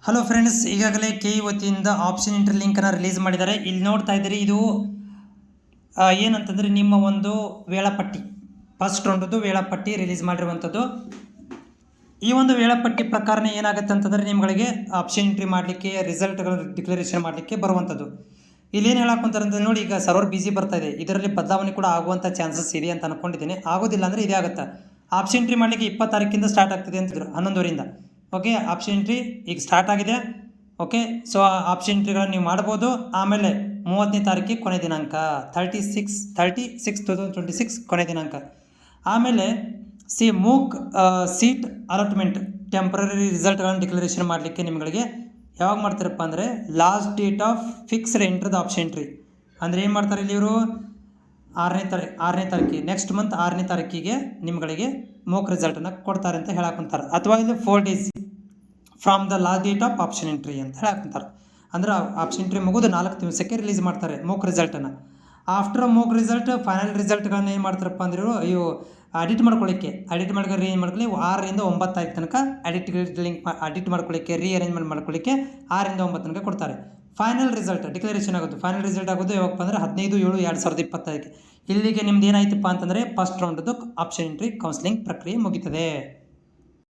Hello friends, ಈಗಾಗಲೇ K E ವತಿಯಿಂದ option entry ಲಿಂಕನ್ನು ರಿಲೀಸ್ ಮಾಡಿದ್ದಾರೆ. ಇಲ್ಲಿ ನೋಡ್ತಾ ಇದ್ದೀರಿ, ಇದು ಏನಂತಂದರೆ ನಿಮ್ಮ ಒಂದು ವೇಳಾಪಟ್ಟಿ, ಫಸ್ಟ್ ರೌಂಡದ್ದು ವೇಳಾಪಟ್ಟಿ ರಿಲೀಸ್ ಮಾಡಿರುವಂಥದ್ದು. ಈ ಒಂದು ವೇಳಾಪಟ್ಟಿ ಪ್ರಕಾರನೇ ಏನಾಗುತ್ತೆ ಅಂತಂದರೆ ನಿಮ್ಗಳಿಗೆ ಆಪ್ಷನ್ ಎಂಟ್ರಿ ಮಾಡಲಿಕ್ಕೆ, ರಿಸಲ್ಟ್ಗಳು ಡಿಕ್ಲರೇಷನ್ ಮಾಡಲಿಕ್ಕೆ ಬರುವಂಥದ್ದು. ಇಲ್ಲೇನು ಹೇಳಾಕೊಂತಾರೆ ಅಂತ ನೋಡಿ, ಈಗ ಸರ್ವರ್ ಬಿಸಿ ಬರ್ತಾ ಇದೆ, ಇದರಲ್ಲಿ ಬದಲಾವಣೆ ಕೂಡ ಆಗುವಂಥ ಚಾನ್ಸಸ್ ಇದೆ ಅಂತ ಅಂದ್ಕೊಂಡಿದ್ದೀನಿ. ಆಗೋದಿಲ್ಲ ಅಂದರೆ ಇದೇ ಆಗುತ್ತೆ. ಆಪ್ಷನ್ ಎಂಟ್ರಿ ಮಾಡಲಿಕ್ಕೆ 20 ತಾರೀಕಿಂದ ಸ್ಟಾರ್ಟ್ ಆಗ್ತಿದೆ ಅಂತಿದ್ರು, 11 ಓಕೆ. ಆಪ್ಷನ್ ಎಂಟ್ರಿ ಈಗ ಸ್ಟಾರ್ಟ್ ಆಗಿದೆ. ಓಕೆ, ಸೊ ಆಪ್ಷನ್ ಎಂಟ್ರಿಗಳನ್ನು ನೀವು ಮಾಡ್ಬೋದು. ಆಮೇಲೆ 30ನೇ ತಾರೀಕಿಗೆ ಕೊನೆ ದಿನಾಂಕ, 30/6/2026 ಕೊನೆ ದಿನಾಂಕ. ಆಮೇಲೆ ಮೂಕ್ ಸೀಟ್ ಅಲಾಟ್ಮೆಂಟ್ ಟೆಂಪ್ರರಿ ರಿಸಲ್ಟ್ಗಳನ್ನು ಡಿಕ್ಲರೇಷನ್ ಮಾಡಲಿಕ್ಕೆ ನಿಮಗೆ ಯಾವಾಗ ಮಾಡ್ತಾರಪ್ಪ ಅಂದರೆ ಲಾಸ್ಟ್ ಡೇಟ್ ಆಫ್ ಫಿಕ್ಸ್ಡ್ ಎಂಟ್ರದ ಆಪ್ಷನ್ ಎಂಟ್ರಿ ಅಂದರೆ ಏನು ಮಾಡ್ತಾರೆ ಇಲ್ಲಿ ಇವರು 6ನೇ ತಾರೀಕಿಗೆ, ನೆಕ್ಸ್ಟ್ ಮಂತ್ 6ನೇ ತಾರೀಕಿಗೆ ನಿಮ್ಗಳಿಗೆ ಮೂಕ್ ರಿಸಲ್ಟನ್ನು ಕೊಡ್ತಾರೆ ಅಂತ ಹೇಳಾಕೊಂತಾರೆ. ಅಥವಾ ಇದು 4 days from the last date of option entry ಅಂತ ಹೇಳಾಕೊಂತಾರೆ. ಅಂದ್ರೆ ಆಪ್ಷನ್ ಎಂಟ್ರಿ ಮುಗಿದು 4 ದಿವಸಕ್ಕೆ ರಿಲೀಸ್ ಮಾಡ್ತಾರೆ ಮೂಕ್ ರಿಸಲ್ಟನ್ನು. ಆಫ್ಟರ್ ಮೂಕ್ ರಿಸಲ್ಟ್ ಫೈನಲ್ ರಿಸಲ್ಟ್ಗಳನ್ನ ಏನು ಮಾಡ್ತಾರಪ್ಪ ಅಂದ್ರೆ ಇವು ಅಡಿಟ್ ಮಾಡ್ಕೊಳ್ಳಿಕ್ಕೆ, ಏನು ಮಾಡ್ಕೊಳ್ಳಿ 6ರಿಂದ 9 ತಾರೀಕು ತನಕ ಅಡಿಟ್ ಮಾಡ್ಕೊಳ್ಳಿಕ್ಕೆ, ರೀಅರೇಂಜ್ಮೆಂಟ್ ಮಾಡ್ಕೊಳ್ಳಿಕ್ಕೆ 6ರಿಂದ 9 ತನಕ ಕೊಡ್ತಾರೆ. ಫೈನಲ್ ರಿಸಲ್ಟ್ ಡಿಕ್ಲರೇಷನ್ ಆಗೋದು, ಫೈನಲ್ ರಿಸಲ್ಟ್ ಆಗೋದು ಯಾವಪ್ಪ ಅಂದರೆ 15/7/2025. ಇಲ್ಲಿಗೆ ನಿಮ್ದು ಏನಾಯ್ತಪ್ಪ ಅಂತಂದರೆ ಫಸ್ಟ್ ರೌಂಡದ್ದು ಆಪ್ಷನ್ ಎಂಟ್ರಿ ಕೌನ್ಸಿಲಿಂಗ್ ಪ್ರಕ್ರಿಯೆ ಮುಗಿತದೆ.